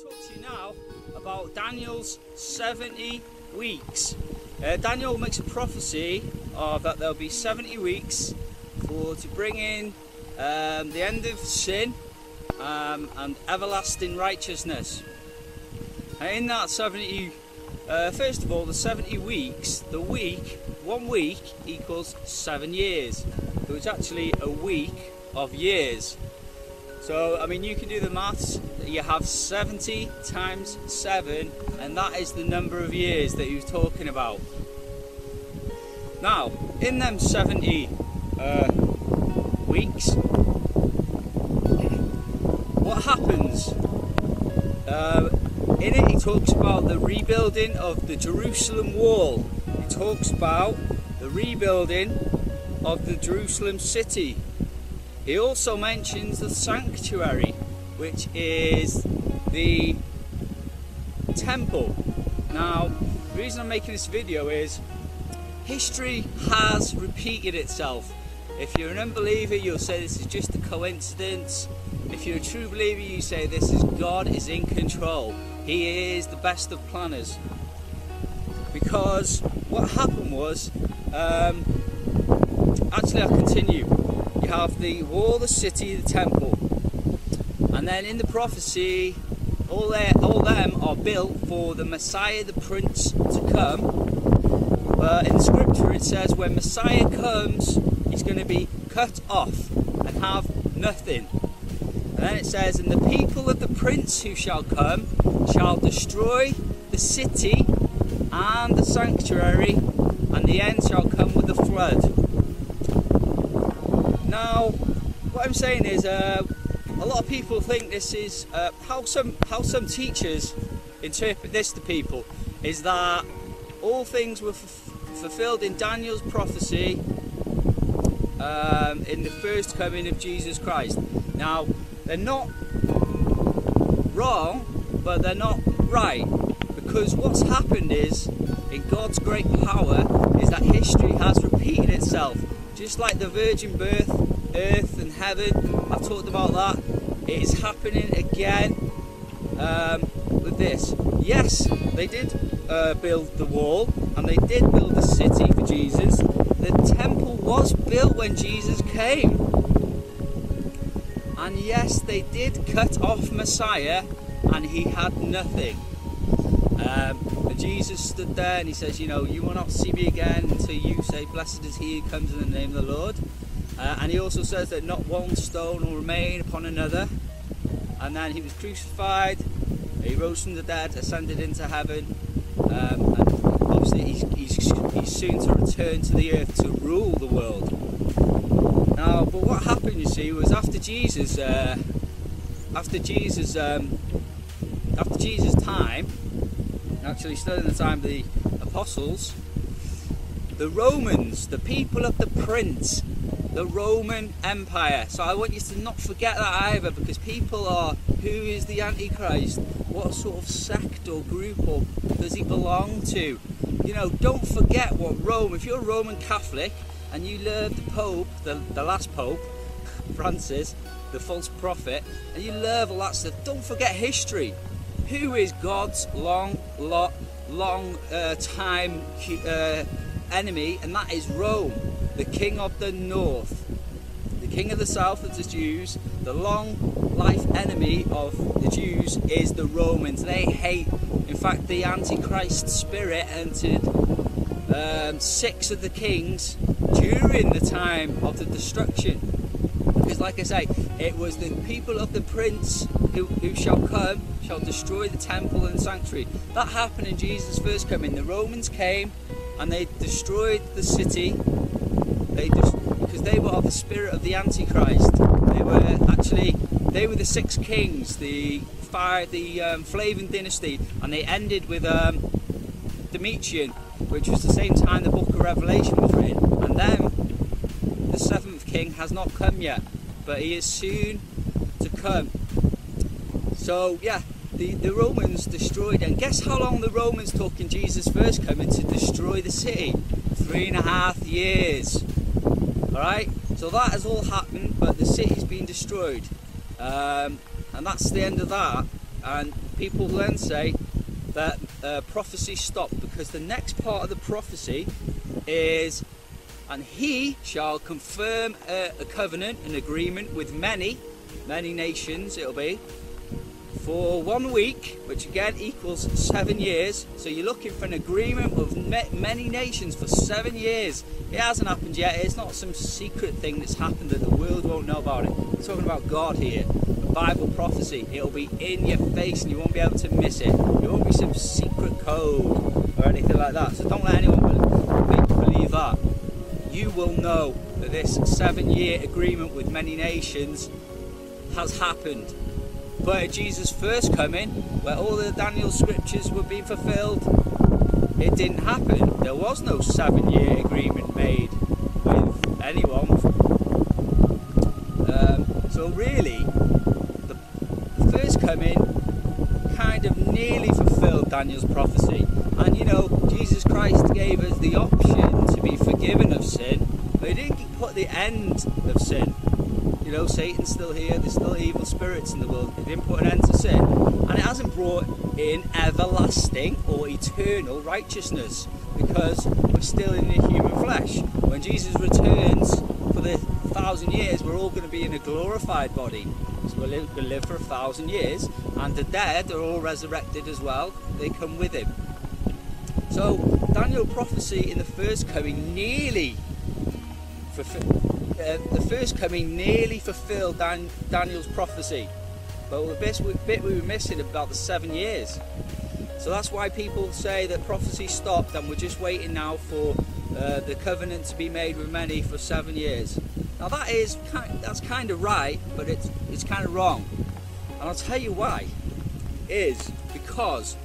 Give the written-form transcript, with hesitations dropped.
talk to you now about Daniel's 70 weeks. Daniel makes a prophecy of that there'll be 70 weeks to bring in the end of sin and everlasting righteousness. And in that 70, first of all, the 70 weeks, one week equals 7 years. So it's actually a week of years. So, I mean, you can do the maths. You have 70 times 7, and that is the number of years that he was talking about. Now, in them 70 weeks, what happens? In it, he talks about the rebuilding of the Jerusalem wall. He talks about the rebuilding of the Jerusalem city. He also mentions the sanctuary, which is the temple. Now, the reason I'm making this video is history has repeated itself. If you're an unbeliever, you'll say this is just a coincidence. If you're a true believer, you say this is God is in control. He is the best of planners. Because what happened was, actually I'll continue. You have the wall, the city, the temple, and then in the prophecy, all them are built for the Messiah, the Prince, to come. But in the scripture it says when Messiah comes, he's going to be cut off and have nothing. And then it says, and the people of the Prince who shall come shall destroy the city and the sanctuary, and the end shall come with the flood. Now, what I'm saying is, a lot of people think this is how some teachers interpret this to people is that all things were fulfilled in Daniel's prophecy in the first coming of Jesus Christ. Now, they're not wrong, but they're not right, because what's happened is, in God's great power, is that history has repeated itself. Just like the virgin birth, earth and heaven, I've talked about that. It is happening again with this. Yes, they did build the wall, and they did build the city for Jesus. The temple was built when Jesus came. And yes, they did cut off Messiah, and he had nothing. And Jesus stood there and he says, you know, you will not see me again until you say, blessed is he who comes in the name of the Lord. And he also says that not one stone will remain upon another. And then he was crucified, he rose from the dead, ascended into heaven, and obviously he's soon to return to the earth to rule the world. Now, but what happened, you see, was after Jesus' time, actually still in the time of the apostles, the Romans, the people of the Prince, the Roman Empire. So I want you to not forget that either, because people are, who is the Antichrist? What sort of sect or group or does he belong to? You know, don't forget what Rome, if you're a Roman Catholic and you love the Pope, the last Pope, Francis, the false prophet, and you love all that stuff, don't forget history. Who is God's long time enemy? And that is Rome, the king of the north. The king of the south is the Jews. The long life enemy of the Jews is the Romans. They hate, in fact, the Antichrist spirit entered 6 of the kings during the time of the destruction. Because like I say, it was the people of the Prince who shall come, shall destroy the temple and sanctuary. That happened in Jesus' first coming. The Romans came and they destroyed the city. Because they were of the spirit of the Antichrist. They were the 6 kings, the Flavian dynasty, and they ended with Domitian, which was the same time the book of Revelation was written. And then the 7th king has not come yet, but he is soon to come. So yeah, the Romans destroyed, and guess how long the Romans took in Jesus' first coming to destroy the city? 3.5 years. Alright, so that has all happened, but the city's been destroyed. And that's the end of that. And people then say that prophecy stopped, because the next part of the prophecy is, and he shall confirm a covenant, an agreement with many nations, it'll be, for 1 week, which again equals 7 years. So you're looking for an agreement with many nations for 7 years. It hasn't happened yet. It's not some secret thing that's happened that the world won't know about it. We're talking about God here. A Bible prophecy. It'll be in your face and you won't be able to miss it. It won't be some secret code or anything like that. So don't let anyone believe that. You will know that this 7-year agreement with many nations has happened. But at Jesus' first coming, where all the Daniel scriptures were being fulfilled, it didn't happen. There was no 7-year agreement made with anyone. So really, the first coming kind of nearly fulfilled Daniel's prophecy. And you know, Jesus Christ gave us the option to be forgiven of sin, but he didn't put the end of sin. You know, Satan's still here, there's still evil spirits in the world. It didn't put an end to sin. And it hasn't brought in everlasting or eternal righteousness, because we're still in the human flesh. When Jesus returns for the 1,000 years, we're all going to be in a glorified body. So we'll live for 1,000 years, and the dead are all resurrected as well. They come with him. So Daniel prophecy in the first coming nearly fulfilled Daniel's prophecy, but the bit we were missing about the 7 years. So that's why people say that prophecy stopped and we're just waiting now for the covenant to be made with many for 7 years. Now that's kind of right, but it's kind of wrong, and I'll tell you why. Is because